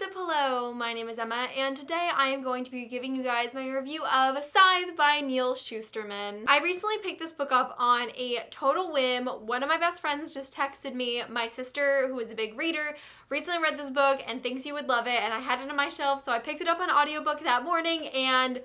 what's up? Hello, my name is Emma, and today I am going to be giving you guys my review of SCYTHE by Neal Shusterman. I recently picked this book up on a total whim. One of my best friends just texted me. My sister, who is a big reader, recently read this book and thinks you would love it, and I had it on my shelf, so I picked it up on audiobook that morning, and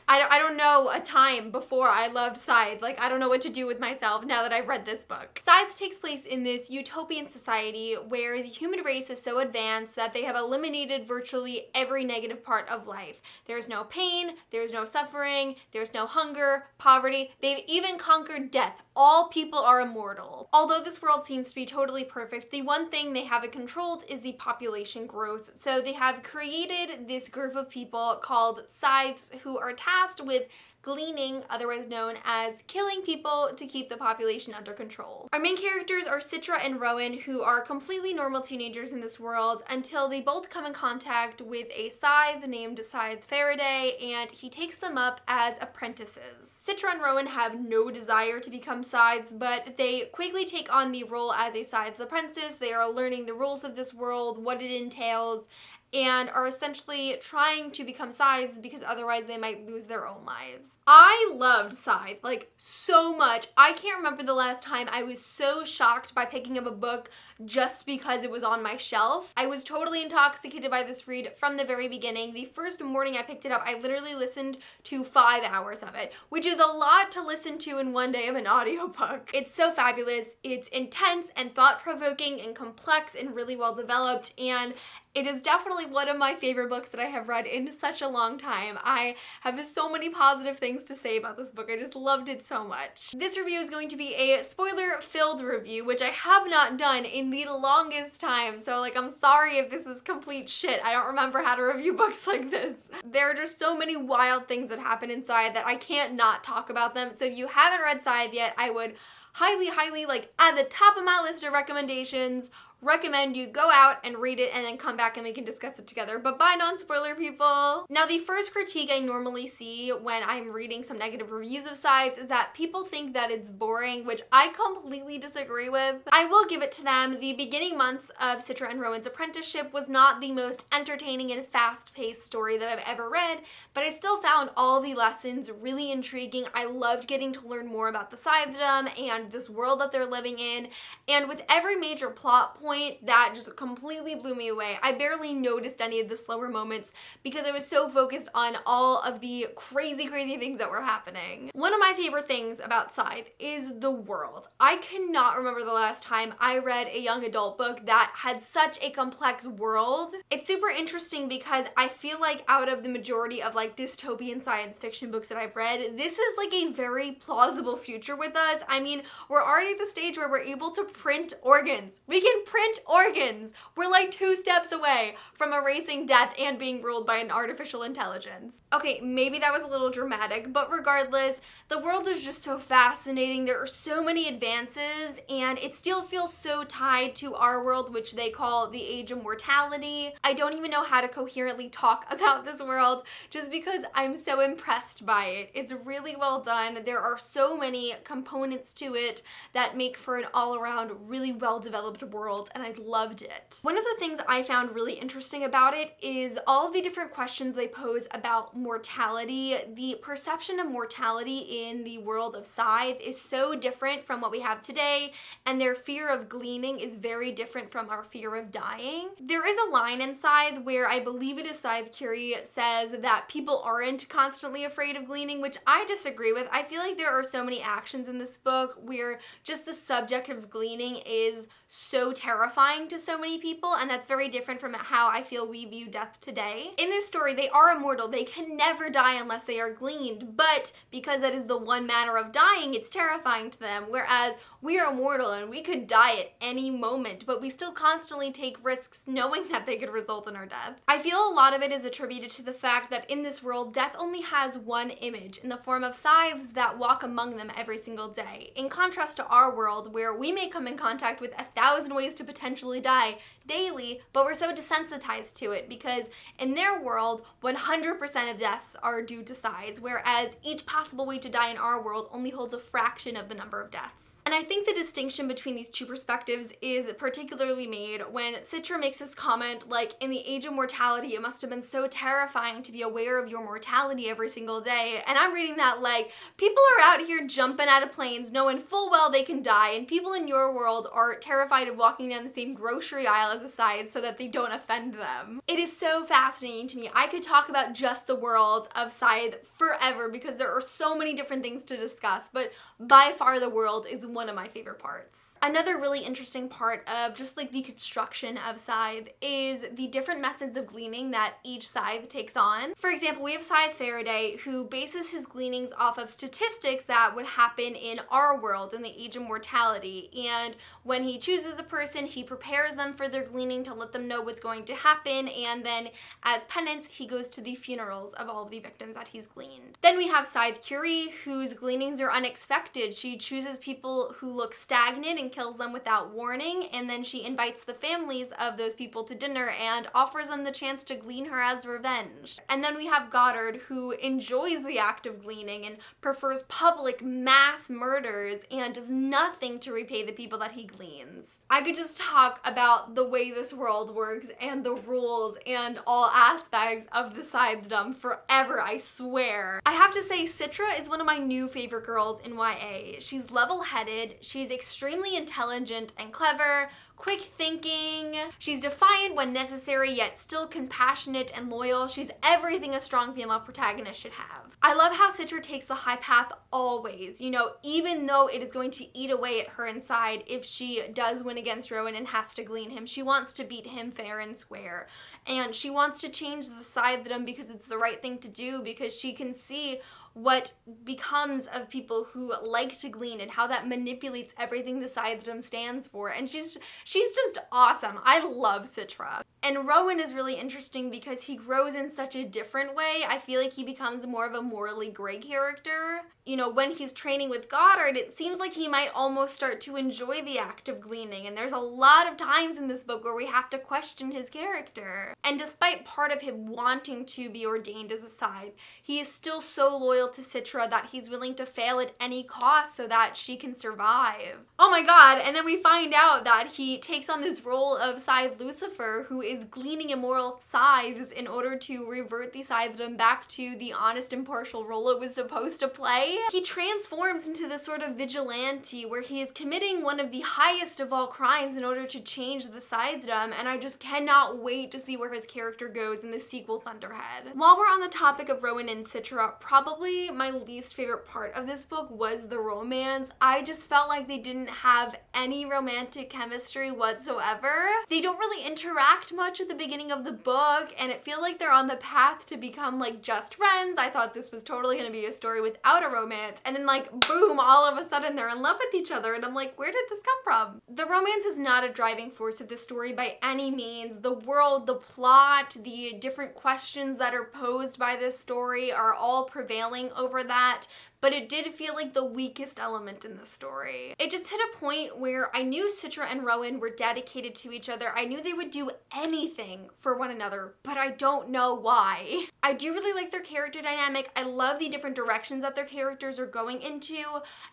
I don't know a time before I loved SCYTHE. Like, I don't know what to do with myself now that I've read this book. SCYTHE takes place in this utopian society where the human race is so advanced that they have eliminated virtually every negative part of life. There's no pain, there's no suffering, there's no hunger, poverty. They've even conquered death. All people are immortal. Although this world seems to be totally perfect, the one thing they haven't controlled is the population growth. So they have created this group of people called SCYTHEs who are tasked with gleaning, otherwise known as killing people, to keep the population under control. Our main characters are Citra and Rowan, who are completely normal teenagers in this world until they both come in contact with a SCYTHE named SCYTHE Faraday, and he takes them up as apprentices. Citra and Rowan have no desire to become SCYTHEs, but they quickly take on the role as a SCYTHE's apprentice. They are learning the rules of this world, what it entails, and are essentially trying to become SCYTHEs because otherwise they might lose their own lives. I loved SCYTHE, like, so much. I can't remember the last time I was so shocked by picking up a book just because it was on my shelf. I was totally intoxicated by this read from the very beginning. The first morning I picked it up, I literally listened to 5 hours of it, which is a lot to listen to in one day of an audiobook. It's so fabulous. It's intense and thought-provoking and complex and really well developed, and it is definitely one of my favorite books that I have read in such a long time. I have so many positive things to say about this book. I just loved it so much. This review is going to be a spoiler-filled review, which I have not done in the longest time. So, like, I'm sorry if this is complete shit. I don't remember how to review books like this. There are just so many wild things that happen inside that I can't not talk about them. So if you haven't read SCYTHE yet, I would highly, like, at the top of my list of recommendations, recommend you go out and read it and then come back and we can discuss it together. But bye, non-spoiler people! Now, the first critique I normally see when I'm reading some negative reviews of SCYTHE is that people think that it's boring, which I completely disagree with. I will give it to them. The beginning months of Citra and Rowan's apprenticeship was not the most entertaining and fast-paced story that I've ever read, but I still found all the lessons really intriguing. I loved getting to learn more about the SCYTHedom and this world that they're living in, and with every major plot point, that just completely blew me away. I barely noticed any of the slower moments because I was so focused on all of the crazy things that were happening. One of my favorite things about SCYTHE is the world. I cannot remember the last time I read a young adult book that had such a complex world. It's super interesting because I feel like out of the majority of, like, dystopian science fiction books that I've read, this is like a very plausible future with us. I mean, we're already at the stage where we're able to print organs. We can print organs. We're like 2 steps away from erasing death and being ruled by an artificial intelligence. Okay, maybe that was a little dramatic, but regardless, the world is just so fascinating. There are so many advances, and it still feels so tied to our world, which they call the age of mortality. I don't even know how to coherently talk about this world just because I'm so impressed by it. It's really well done. There are so many components to it that make for an all-around really well-developed world, and I loved it. One of the things I found really interesting about it is all of the different questions they pose about mortality. The perception of mortality in the world of SCYTHE is so different from what we have today, and their fear of gleaning is very different from our fear of dying. There is a line in SCYTHE where I believe it is SCYTHE Curie says that people aren't constantly afraid of gleaning, which I disagree with. I feel like there are so many actions in this book where just the subject of gleaning is so terrifying to so many people, and that's very different from how I feel we view death today. In this story, they are immortal. They can never die unless they are gleaned, but because that is the one manner of dying, it's terrifying to them, whereas we are immortal and we could die at any moment, but we still constantly take risks knowing that they could result in our death. I feel a lot of it is attributed to the fact that in this world, death only has one image in the form of SCYTHEs that walk among them every single day, in contrast to our world where we may come in contact with 1,000 ways to to potentially die daily, but we're so desensitized to it because in their world, 100% of deaths are due to scythes, whereas each possible way to die in our world only holds a fraction of the number of deaths. And I think the distinction between these two perspectives is particularly made when Citra makes this comment like, in the age of mortality, it must have been so terrifying to be aware of your mortality every single day. And I'm reading that like, people are out here jumping out of planes knowing full well they can die, and people in your world are terrified of walking down the same grocery aisle as a scythe so that they don't offend them. It is so fascinating to me. I could talk about just the world of Scythe forever because there are so many different things to discuss, but by far the world is one of my favorite parts. Another really interesting part of just like the construction of Scythe is the different methods of gleaning that each scythe takes on. For example, we have Scythe Faraday, who bases his gleanings off of statistics that would happen in our world in the age of mortality, and when he chooses a person, he prepares them for their gleaning to let them know what's going to happen, and then as penance, he goes to the funerals of all of the victims that he's gleaned. Then we have Scythe Curie, whose gleanings are unexpected. She chooses people who look stagnant and kills them without warning, and then she invites the families of those people to dinner and offers them the chance to glean her as revenge. And then we have Goddard, who enjoys the act of gleaning and prefers public mass murders and does nothing to repay the people that he gleans. I could just talk about the way this world works and the rules and all aspects of the scythedom forever, I swear. I have to say, Citra is one of my new favorite girls in YA. She's level-headed, she's extremely intelligent and clever, quick thinking, she's defiant when necessary yet still compassionate and loyal. She's everything a strong female protagonist should have. I love how Citra takes the high path always, you know, even though it is going to eat away at her inside if she does win against Rowan and has to glean him. She wants to beat him fair and square, and she wants to change the scythedom because it's the right thing to do, because she can see what becomes of people who like to glean and how that manipulates everything the scythedom stands for. And she's just awesome. I love Citra. And Rowan is really interesting because he grows in such a different way. I feel like he becomes more of a morally gray character. You know, when he's training with Goddard, it seems like he might almost start to enjoy the act of gleaning, and there's a lot of times in this book where we have to question his character. And despite part of him wanting to be ordained as a scythe, he is still so loyal to Citra that he's willing to fail at any cost so that she can survive. Oh my god, and then we find out that he takes on this role of Scythe Lucifer, who is gleaning immoral scythes in order to revert the scythedom back to the honest, impartial role it was supposed to play. He transforms into this sort of vigilante where he is committing one of the highest of all crimes in order to change the scythedom, and I just cannot wait to see where his character goes in the sequel Thunderhead. While we're on the topic of Rowan and Citra, probably my least favorite part of this book was the romance. I just felt like they didn't have any romantic chemistry whatsoever. They don't really interact much at the beginning of the book, and it feels like they're on the path to become like just friends. I thought this was totally gonna be a story without a romance, and then like boom, all of a sudden they're in love with each other, and I'm like, where did this come from? The romance is not a driving force of the story by any means. The world, the plot, the different questions that are posed by this story are all prevailing over that, but it did feel like the weakest element in the story. It just hit a point where I knew Citra and Rowan were dedicated to each other. I knew they would do anything for one another, but I don't know why. I do really like their character dynamic. I love the different directions that their characters are going into,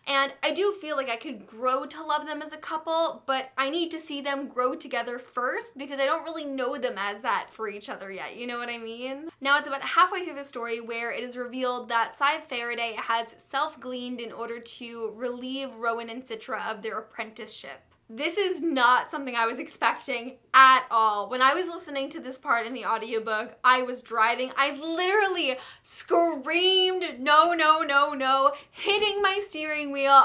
and I do feel like I could grow to love them as a couple, but I need to see them grow together first because I don't really know them as that for each other yet, you know what I mean? Now it's about halfway through the story where it is revealed that Scythe Faraday has self-gleaned in order to relieve Rowan and Citra of their apprenticeship. This is not something I was expecting at all. When I was listening to this part in the audiobook, I was driving. I literally screamed, no, no, no, no, hitting my steering wheel.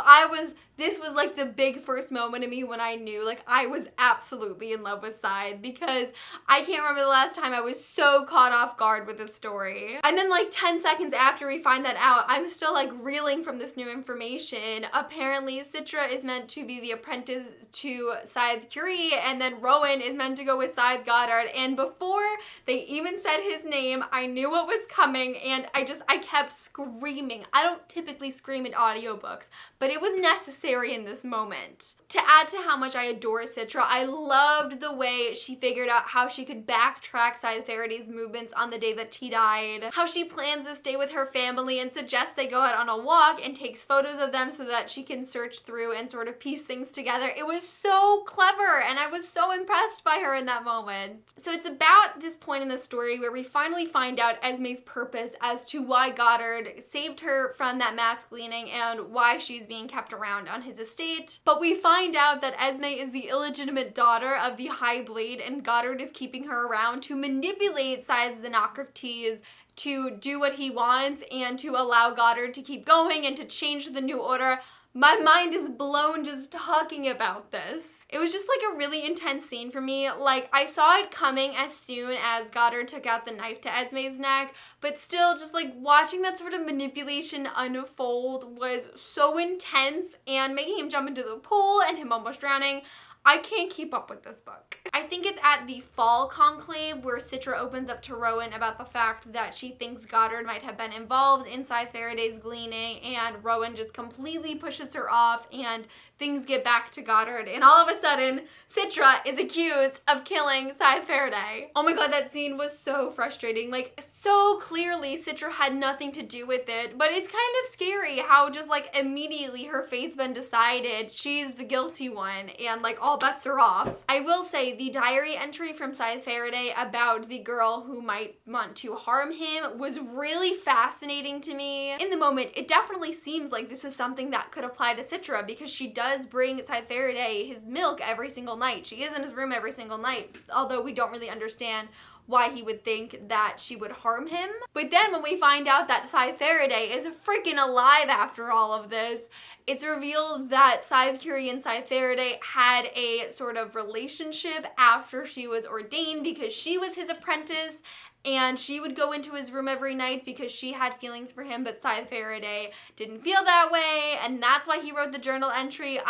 This was like the big first moment of me when I knew like I was absolutely in love with Scythe, because I can't remember the last time I was so caught off guard with this story. And then like 10 seconds after we find that out, I'm still like reeling from this new information. Apparently Citra is meant to be the apprentice to Scythe Curie, and then Rowan is meant to go with Scythe Goddard, and before they even said his name, I knew what was coming, and I kept screaming. I don't typically scream in audiobooks, but it was necessary unnecessary in this moment. To add to how much I adore Citra, I loved the way she figured out how she could backtrack Scythe Faraday's movements on the day that he died, how she plans to stay with her family and suggests they go out on a walk and takes photos of them so that she can search through and sort of piece things together. It was so clever, and I was so impressed by her in that moment. So it's about this point in the story where we finally find out Esme's purpose as to why Goddard saved her from that mass cleaning and why she's being kept around on his estate. But we find out that Esme is the illegitimate daughter of the High Blade, and Goddard is keeping her around to manipulate Scythe's Xenocrates to do what he wants and to allow Goddard to keep going and to change the New Order. My mind is blown just talking about this. It was just like a really intense scene for me. Like, I saw it coming as soon as Goddard took out the knife to Esme's neck, but still just like watching that sort of manipulation unfold was so intense, and making him jump into the pool and him almost drowning. I can't keep up with this book. I think it's at the fall conclave where Citra opens up to Rowan about the fact that she thinks Goddard might have been involved in Scythe Faraday's gleaning, and Rowan just completely pushes her off and things get back to Goddard, and all of a sudden, Citra is accused of killing Scythe Faraday. Oh my god, that scene was so frustrating. Like, so clearly Citra had nothing to do with it, but it's kind of scary how just like immediately her fate's been decided. She's the guilty one, and like all bets are off. I will say the diary entry from Scythe Faraday about the girl who might want to harm him was really fascinating to me. In the moment, it definitely seems like this is something that could apply to Citra, because she does bring Scythe Faraday his milk every single night. She is in his room every single night, although we don't really understand why he would think that she would harm him. But then when we find out that Scythe Faraday is freaking alive after all of this, it's revealed that Scythe Curie and Scythe Faraday had a sort of relationship after she was ordained, because she was his apprentice and she would go into his room every night because she had feelings for him, but Scythe Faraday didn't feel that way, and that's why he wrote the journal entry.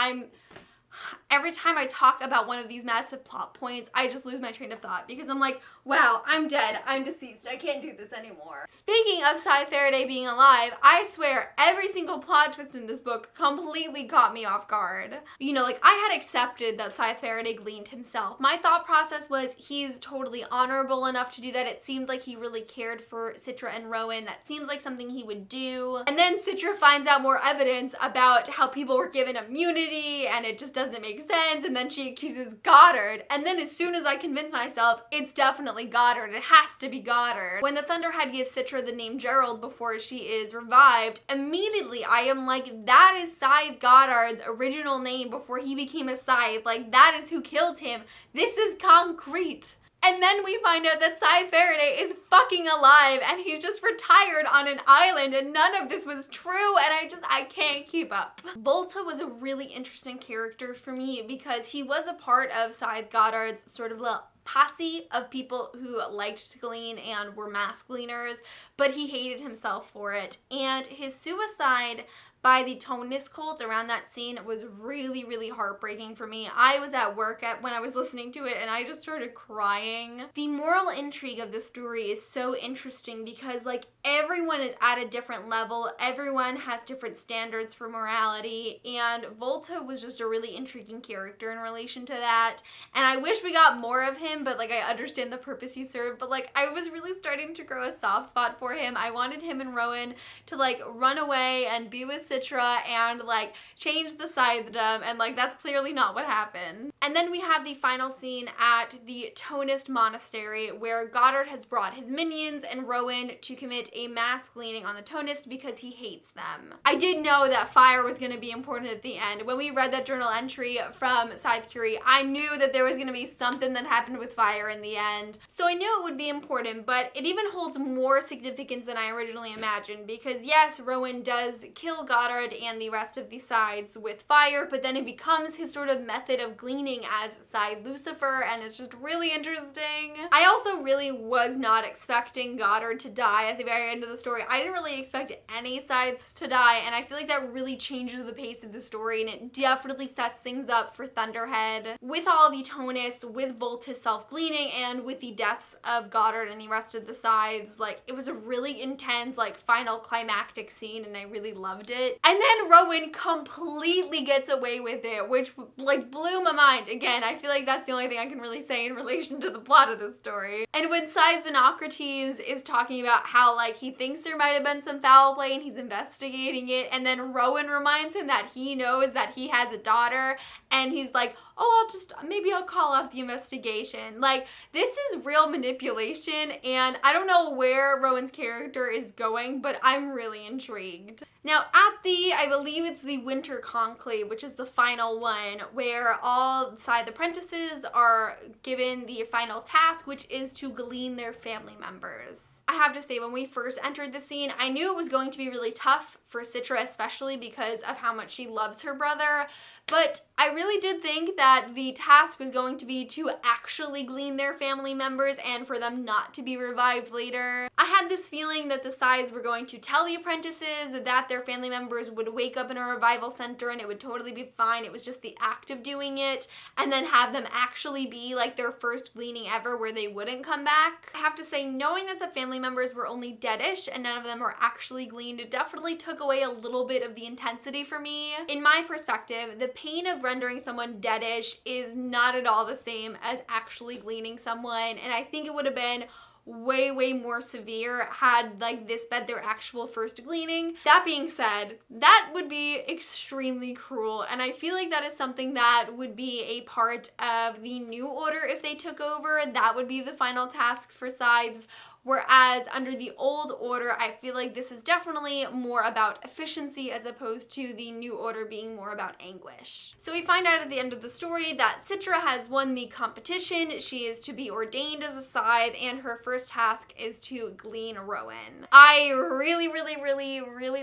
Every time I talk about one of these massive plot points, I just lose my train of thought, because I'm like, wow, I'm dead, I'm deceased, I can't do this anymore. Speaking of Scythe Faraday being alive, I swear every single plot twist in this book completely caught me off guard. You know, like, I had accepted that Scythe Faraday gleaned himself. My thought process was he's totally honorable enough to do that. It seemed like he really cared for Citra and Rowan. That seems like something he would do. And then Citra finds out more evidence about how people were given immunity, and it just doesn't make sense, and then she accuses Goddard, and then as soon as I convince myself it's definitely Goddard, it has to be Goddard. When the Thunderhead gives Citra the name Gerald before she is revived, immediately I am like, that is Scythe Goddard's original name before he became a Scythe. Like, that is who killed him. This is concrete. And then we find out that Scythe Faraday is fucking alive, and he's just retired on an island, and none of this was true, and I can't keep up. Volta was a really interesting character for me because he was a part of Scythe Goddard's sort of little posse of people who liked to glean and were mass gleaners, but he hated himself for it. And his suicide by the Tonus cult around that scene was really, really heartbreaking for me. I was at work when I was listening to it, and I just started crying. The moral intrigue of the story is so interesting because, like, everyone is at a different level. Everyone has different standards for morality, and Volta was just a really intriguing character in relation to that. And I wish we got more of him, but like, I understand the purpose he served, but like, I was really starting to grow a soft spot for him. I wanted him and Rowan to like run away and be with Citra and like change the Scythedom, and like, that's clearly not what happened. And then we have the final scene at the Tonist monastery where Goddard has brought his minions and Rowan to commit a mass gleaning on the Tonist because he hates them. I did know that fire was going to be important at the end. When we read that journal entry from Scythe Curie, I knew that there was going to be something that happened with fire in the end. So I knew it would be important, but it even holds more significance than I originally imagined, because yes, Rowan does kill Goddard and the rest of the Scythes with fire, but then it becomes his sort of method of gleaning as Scythe Lucifer, and it's just really interesting. I also really was not expecting Goddard to die at the very end of the story. I didn't really expect any Scythes to die, and I feel like that really changes the pace of the story, and it definitely sets things up for Thunderhead. With all the Tonists, with Volta's self-gleaning, and with the deaths of Goddard and the rest of the Scythes, like, it was a really intense, like, final climactic scene, and I really loved it. it. And then Rowan completely gets away with it, which like blew my mind. Again, I feel like that's the only thing I can really say in relation to the plot of this story. And when Xenocrates is talking about how like he thinks there might have been some foul play and he's investigating it, and then Rowan reminds him that he knows that he has a daughter, and he's like, oh, maybe I'll call off the investigation. Like, this is real manipulation, and I don't know where Rowan's character is going, but I'm really intrigued. Now, at I believe it's the Winter Conclave, which is the final one, where all SCYTHE apprentices are given the final task, which is to glean their family members. I have to say, when we first entered the scene, I knew it was going to be really tough for Citra, especially because of how much she loves her brother, but I really did think that the task was going to be to actually glean their family members and for them not to be revived later. I had this feeling that the SCYTHEs were going to tell the apprentices that their family members would wake up in a revival center and it would totally be fine. It was just the act of doing it, and then have them actually be like their first gleaning ever where they wouldn't come back. I have to say, knowing that the family members were only deadish and none of them were actually gleaned, it definitely took away a little bit of the intensity for me. In my perspective, the pain of rendering someone deadish is not at all the same as actually gleaning someone, and I think it would have been way more severe had like this been their actual first gleaning. That being said, that would be extremely cruel, and I feel like that is something that would be a part of the new order if they took over. That would be the final task for SCYTHEs. Whereas under the old order, I feel like this is definitely more about efficiency as opposed to the new order being more about anguish. So we find out at the end of the story that Citra has won the competition. She is to be ordained as a SCYTHE, and her first task is to glean Rowan. I really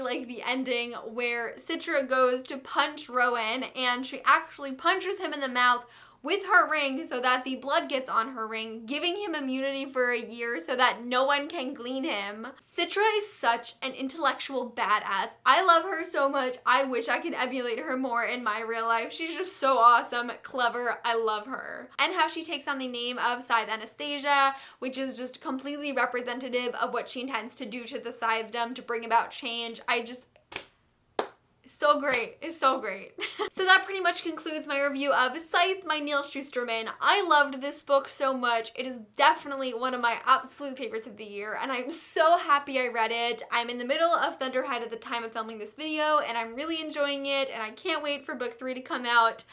like the ending where Citra goes to punch Rowan, and she actually punches him in the mouth with her ring so that the blood gets on her ring, giving him immunity for a year so that no one can glean him. Citra is such an intellectual badass. I love her so much. I wish I could emulate her more in my real life. She's just so awesome, clever. I love her. And how she takes on the name of SCYTHE Anastasia, which is just completely representative of what she intends to do to the SCYTHEdom to bring about change. So great. It's so great. So that pretty much concludes my review of SCYTHE by Neal Shusterman. I loved this book so much. It is definitely one of my absolute favorites of the year, and I'm so happy I read it. I'm in the middle of Thunderhead at the time of filming this video, and I'm really enjoying it, and I can't wait for book 3 to come out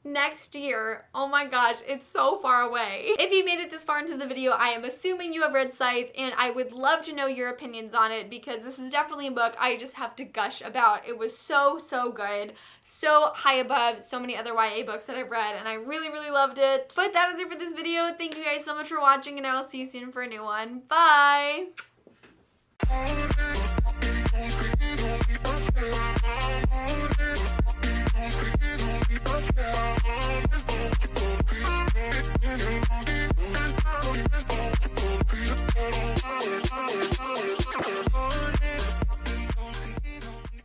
next year. Oh my gosh, it's so far away. If you made it this far into the video, I am assuming you have read SCYTHE, and I would love to know your opinions on it because this is definitely a book I just have to gush about. It was so good, so high above so many other YA books that I've read, and I really loved it. But that is it for this video. Thank you guys so much for watching, and I will see you soon for a new one. Bye! Yeah.